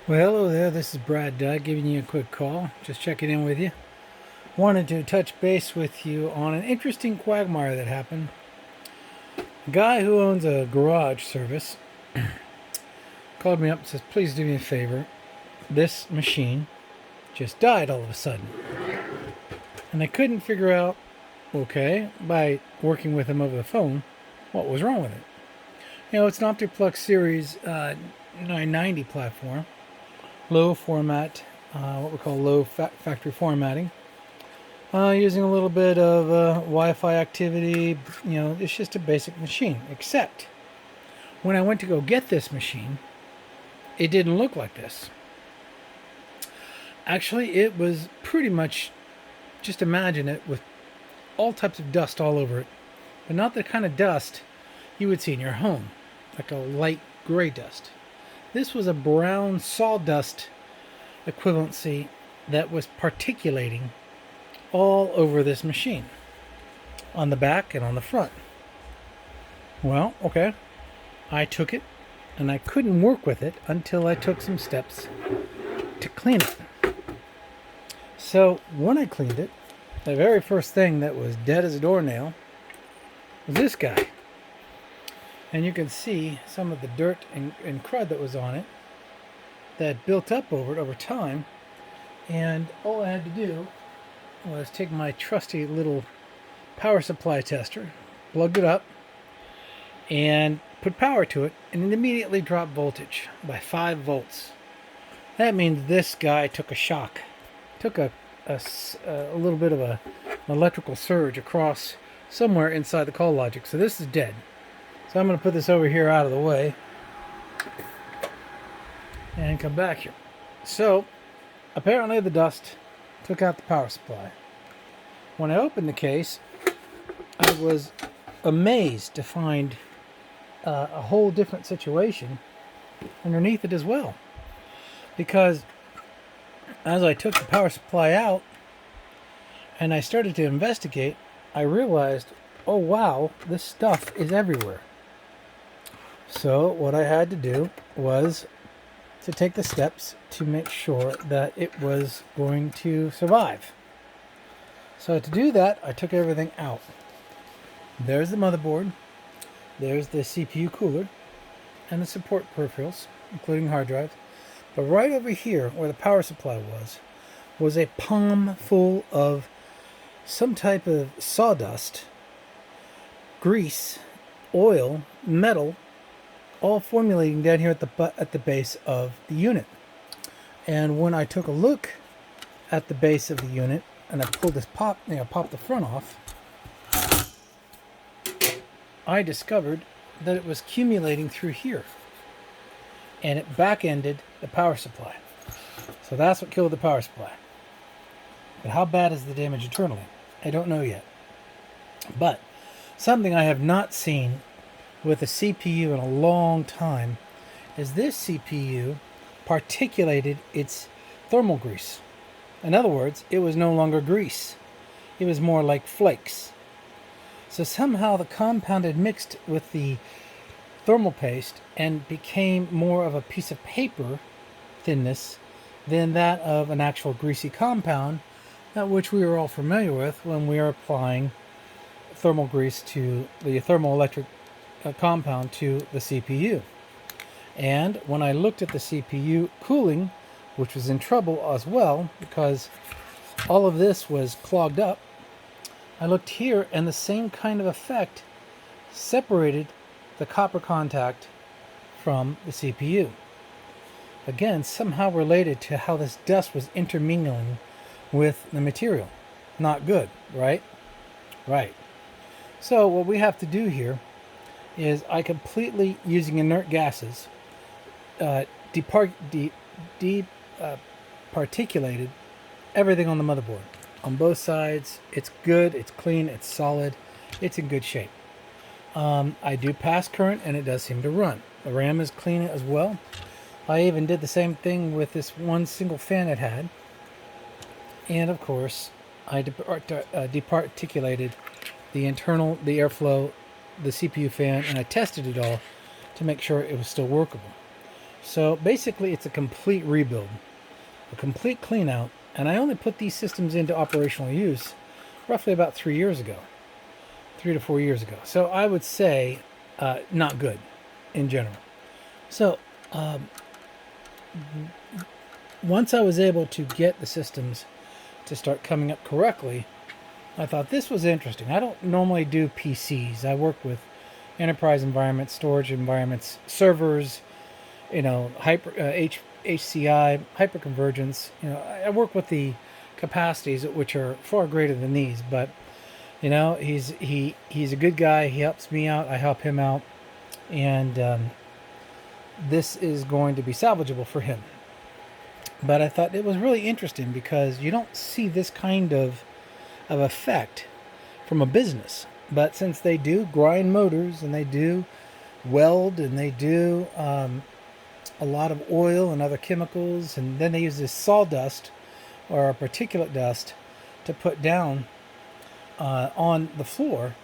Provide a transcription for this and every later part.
Well, hello there. This is Brad Dodd giving you a quick call. Just checking in with you. Wanted to touch base with you on an interesting quagmire that happened. A guy who owns a garage service called me up and says, please do me a favor. This machine just died all of a sudden. And I couldn't figure out, okay, by working with him over the phone, what was wrong with it. You know, it's an OptiPlux Series 990 platform. Low format, what we call low factory formatting. Using a little bit of Wi-Fi activity. You know, it's just a basic machine. Except when I went to go get this machine, it didn't look like this. Actually, it was pretty much, just imagine it with all types of dust all over it, but not the kind of dust you would see in your home, like a light gray dust. This was a brown sawdust equivalency that was particulating all over this machine, on the back and on the front. Well, okay, I took it, and I couldn't work with it until I took some steps to clean it. So when I cleaned it, the very first thing that was dead as a doornail was this guy. And you can see some of the dirt and crud that was on it that built up over it over time. And all I had to do was take my trusty little power supply tester, plugged it up, and put power to it, and it immediately dropped voltage by 5 volts. That means this guy took a shock, took a little bit of an electrical surge across somewhere inside the call logic. So this is dead. So I'm going to put this over here out of the way and come back here. So apparently the dust took out the power supply. When I opened the case, I was amazed to find a whole different situation underneath it as well. Because as I took the power supply out and I started to investigate, I realized, oh wow, this stuff is everywhere. So what I had to do was to take the steps to make sure that it was going to survive. So to do that, I took everything out. There's the motherboard, there's the CPU cooler, and the support peripherals, including hard drive. But right over here, where the power supply was a palm full of some type of sawdust, grease, oil, metal, all formulating down here at the base of the unit. And when I took a look at the base of the unit and I pulled this popped the front off, I discovered that it was accumulating through here, and it back-ended the power supply. So that's what killed the power supply. But how bad is the damage internally? I don't know yet. But something I have not seen with a CPU in a long time is this CPU particulated its thermal grease. In other words, it was no longer grease. It was more like flakes. So somehow the compound had mixed with the thermal paste and became more of a piece of paper thinness than that of an actual greasy compound, which we are all familiar with when we are applying thermal grease to the thermoelectric compound to the CPU. And when I looked at the CPU cooling, which was in trouble as well because all of this was clogged up, I looked here and the same kind of effect separated the copper contact from the CPU. Again, somehow related to how this dust was intermingling with the material. Not good, right? Right. So what we have to do here is I completely, using inert gases, particulated everything on the motherboard. On both sides, it's good, it's clean, it's solid, it's in good shape. I do pass current and it does seem to run. The RAM is clean as well. I even did the same thing with this one single fan it had. And of course, I departiculated the airflow, the CPU fan, and I tested it all to make sure it was still workable. So basically it's a complete rebuild, a complete clean out, and I only put these systems into operational use roughly about 3 years ago, 3 to 4 years ago. So I would say not good in general. So once I was able to get the systems to start coming up correctly, I thought this was interesting. I don't normally do PCs. I work with enterprise environments, storage environments, servers, HCI, hyperconvergence. I work with the capacities which are far greater than these, but he's a good guy. He helps me out. I help him out, and this is going to be salvageable for him. But I thought it was really interesting because you don't see this kind of effect from a business. But since they do grind motors and they do weld and they do a lot of oil and other chemicals, and then they use this sawdust or a particulate dust to put down on the floor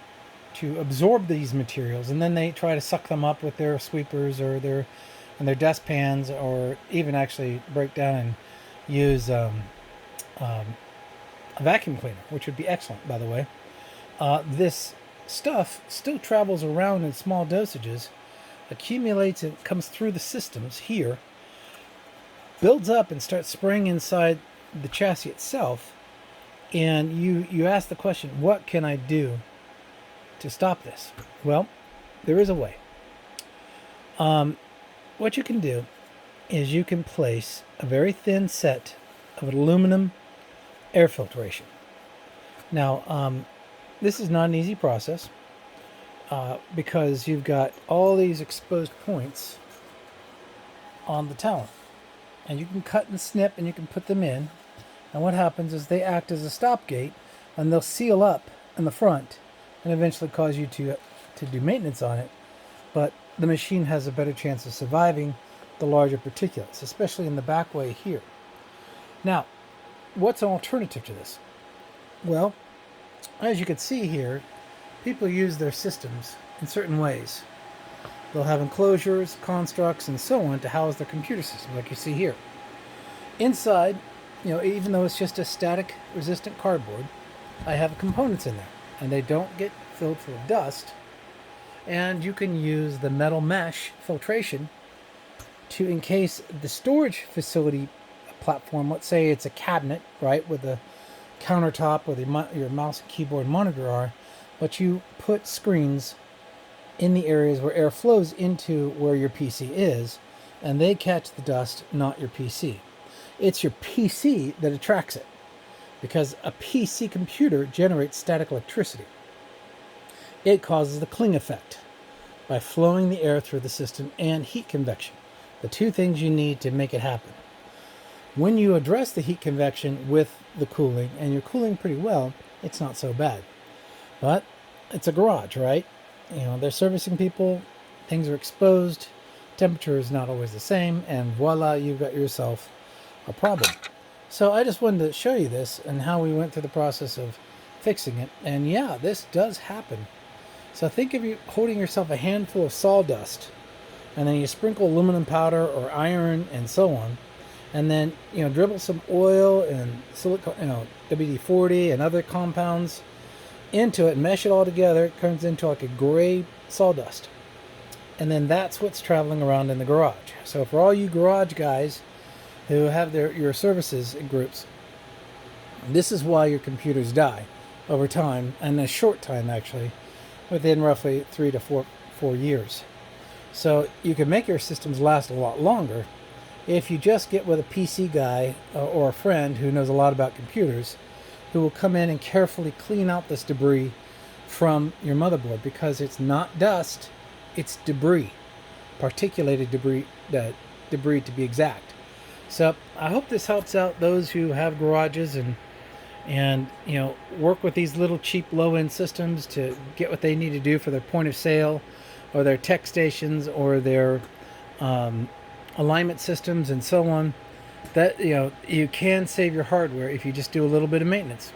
to absorb these materials, and then they try to suck them up with their sweepers or their dustpans, or even actually break down and use a vacuum cleaner, which would be excellent, by the way. This stuff still travels around in small dosages, accumulates and comes through the systems here, builds up and starts spraying inside the chassis itself. And you ask the question, what can I do to stop this? Well, there is a way. What you can do is you can place a very thin set of aluminum air filtration. Now, this is not an easy process because you've got all these exposed points on the talent. And you can cut and snip and you can put them in. And what happens is they act as a stop gate, and they'll seal up in the front and eventually cause you to do maintenance on it. But the machine has a better chance of surviving the larger particulates, especially in the back way here. Now, what's an alternative to this? Well, as you can see here, people use their systems in certain ways. They'll have enclosures, constructs, and so on to house their computer system, like you see here. Inside, even though it's just a static resistant cardboard, I have components in there, and they don't get filled full of dust. And you can use the metal mesh filtration to encase the storage facility platform. Let's say it's a cabinet, right, with a countertop where your mouse and keyboard and monitor are, but you put screens in the areas where air flows into where your PC is, and they catch the dust, not your PC. It's your PC that attracts it, because a PC computer generates static electricity. It causes the cling effect by flowing the air through the system and heat convection, the two things you need to make it happen. When you address the heat convection with the cooling, and you're cooling pretty well, it's not so bad. But it's a garage, right? They're servicing people, things are exposed, temperature is not always the same, and voila, you've got yourself a problem. So I just wanted to show you this and how we went through the process of fixing it. And yeah, this does happen. So think of you holding yourself a handful of sawdust, and then you sprinkle aluminum powder or iron and so on, and then dribble some oil and silicone, WD-40 and other compounds into it, mesh it all together. It turns into like a gray sawdust, and then that's what's traveling around in the garage. So for all you garage guys who have your services groups, this is why your computers die over time, and a short time actually, within roughly 3 to 4 years. So you can make your systems last a lot longer if you just get with a PC guy or a friend who knows a lot about computers, who will come in and carefully clean out this debris from your motherboard, because it's not dust, it's debris, particulated debris to be exact. So I hope this helps out those who have garages and work with these little cheap low-end systems to get what they need to do for their point of sale or their tech stations or their alignment systems and so on. That you can save your hardware if you just do a little bit of maintenance.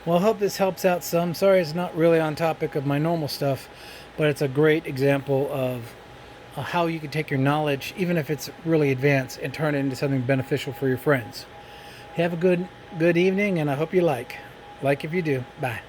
Well, I hope this helps out some. Sorry it's not really on topic of my normal stuff, but it's a great example of how you can take your knowledge, even if it's really advanced, and turn it into something beneficial for your friends. Have a good evening, and I hope you like. Like if you do. Bye.